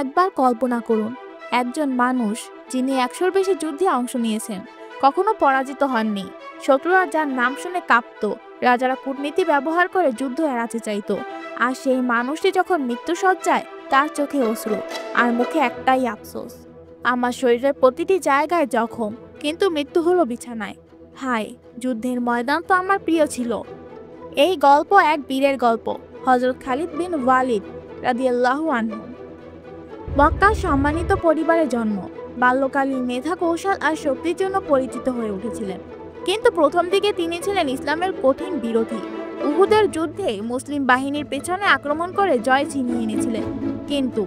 একবার কল্পনা করুন, একজন মানুষ যিনি ১০০-র বেশি যুদ্ধে অংশ নিয়েছেন, কখনো পরাজিত হননি। শত্রুরা যার নাম শুনে কাঁপত, রাজারা কূটনীতি ব্যবহার করে যুদ্ধ এড়াতে চাইত। আর সেই মানুষটি যখন মৃত্যুসজ্জায়, তার চোখে অশ্রু আর মুখে একটাই আফসোস, আমার শরীরের প্রতিটি জায়গায় জখম, কিন্তু মৃত্যু হলো বিছানায়। হায়, যুদ্ধের ময়দান তো আমার প্রিয় ছিল। এই গল্প এক বীরের গল্প, হযরত খালিদ বিন ওয়ালিদ রাদিয়াল্লাহু আনহু। মক্কার সম্মানিত পরিবারে জন্ম, বাল্যকালীন মেধা, কৌশল আর শক্তির জন্য পরিচিত হয়ে উঠেছিলেন। কিন্তু প্রথম দিকে তিনি ছিলেন ইসলামের কঠিন বিরোধী। উহুদের যুদ্ধে মুসলিম বাহিনীর পেছনে আক্রমণ করে জয় ছিনিয়ে এনেছিলেন। কিন্তু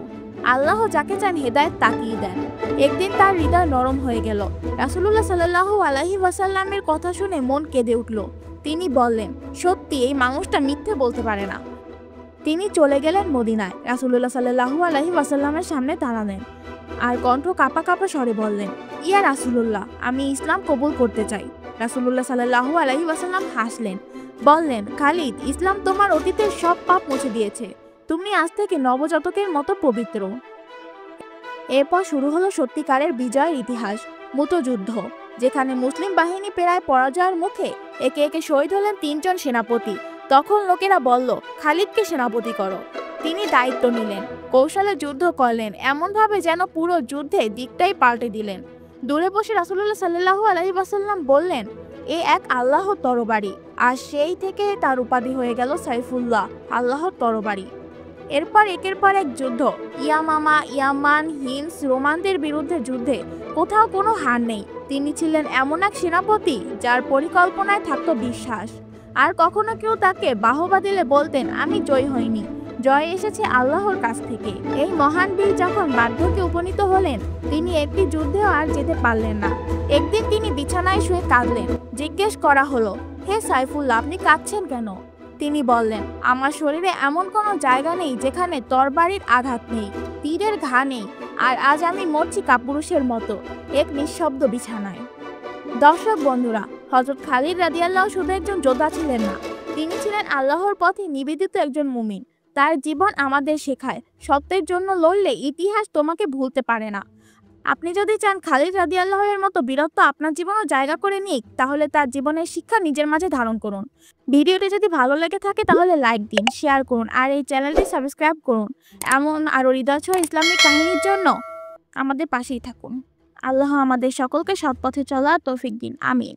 আল্লাহ যাকে চান হেদায়েত তাকিয়ে দেন। একদিন তার হৃদয় নরম হয়ে গেল। রাসূলুল্লাহ সাল্লাল্লাহু আলাইহি ওয়াসাল্লামের কথা শুনে মন কেঁদে উঠল। তিনি বললেন, সত্যি এই মানুষটা মিথ্যে বলতে পারে না। তিনি চলে গেলেন মদিনায়। রাসূলুল্লাহ সাল্লাল্লাহু আলাইহি ওয়াসাল্লামের সামনে দাঁড়ালেন আর কণ্ঠ কাঁপা কাঁপা স্বরে বললেন, ইয়া রাসূলুল্লাহ, আমি ইসলাম কবুল করতে চাই। রাসূলুল্লাহ সাল্লাল্লাহু আলাইহি ওয়াসাল্লাম হাসলেন, বললেন, খালিদ, ইসলাম তোমার অতীতের সব পাপ মুছে দিয়েছে। তুমি আজ থেকে নবজাতকের মতো পবিত্র। এরপর শুরু হলো সত্যিকারের বিজয়ের ইতিহাস, মুতযুদ্ধ, যেখানে মুসলিম বাহিনী প্রায় পরাজয়ের মুখে। একে একে শহীদ হলেন ৩ জন সেনাপতি। তখন লোকেরা বলল, খালিদকে সেনাপতি করো। তিনি দায়িত্ব নিলেন, কৌশলে যুদ্ধ করলেন, এমনভাবে যেন পুরো যুদ্ধে দিকটাই পাল্টে দিলেন। দূরে বসে রাসূলুল্লাহ সাল্লাল্লাহু আলাইহি ওয়াসাল্লাম বললেন, এ এক আল্লাহর তরবারি। আর সেই থেকে তার উপাধি হয়ে গেল সাইফুল্লাহ, আল্লাহর তরবারি। এরপর একের পর এক যুদ্ধ, ইয়ামামা, ইয়ামান, হিমস, রোমানদের বিরুদ্ধে যুদ্ধে কোথাও কোনো হার নেই। তিনি ছিলেন এমন এক সেনাপতি যার পরিকল্পনায় থাকতো বিশ্বাস। আর কখনো কেউ তাকে বাহবা দিলে বলতেন, আমি জয়ী হইনি, জয় এসেছে আল্লাহর কাছ থেকে। এই মহান বীর যখন বার্ধক্যে উপনীত হলেন, তিনি একটি যুদ্ধেও আর যেতে পারলেন না। একদিন তিনি বিছানায় শুয়ে কাঁদলেন। জিজ্ঞেস করা হলো, হে সাইফুল্লাহ, আপনি কাঁদছেন কেন? তিনি বললেন, আমার শরীরে এমন কোনো জায়গা নেই যেখানে তরবারির আঘাত নেই, তীরের ঘা নেই, আর আজ আমি মরছি কাপুরুষের মতো এক নিঃশব্দ বিছানায়। দর্শক বন্ধুরা, হযরত খালিদ রাদিয়াল্লাহু শুধু একজন যোদ্ধা ছিলেন না, তিনি ছিলেন আল্লাহর পথে নিবেদিত একজন মুমিন। তার জীবন আমাদের শেখায়, সত্যের জন্য লড়লে ইতিহাস তোমাকে ভুলতে পারে না। আপনি যদি চান খালিদ রাদিয়াল্লাহু এর মতো বীরত্ব আপনার জীবনেও জায়গা করে নিক, তাহলে তার জীবনের শিক্ষা নিজের মাঝে ধারণ করুন। ভিডিওটি যদি ভালো লেগে থাকে তাহলে লাইক দিন, শেয়ার করুন আর এই চ্যানেলটি সাবস্ক্রাইব করুন। এমন আরও হৃদয়ছোঁয়া ইসলামিক কাহিনীর জন্য আমাদের পাশেই থাকুন। আল্লাহ আমাদের সকলকে সৎ পথে চলার তৌফিক দিন। আমিন।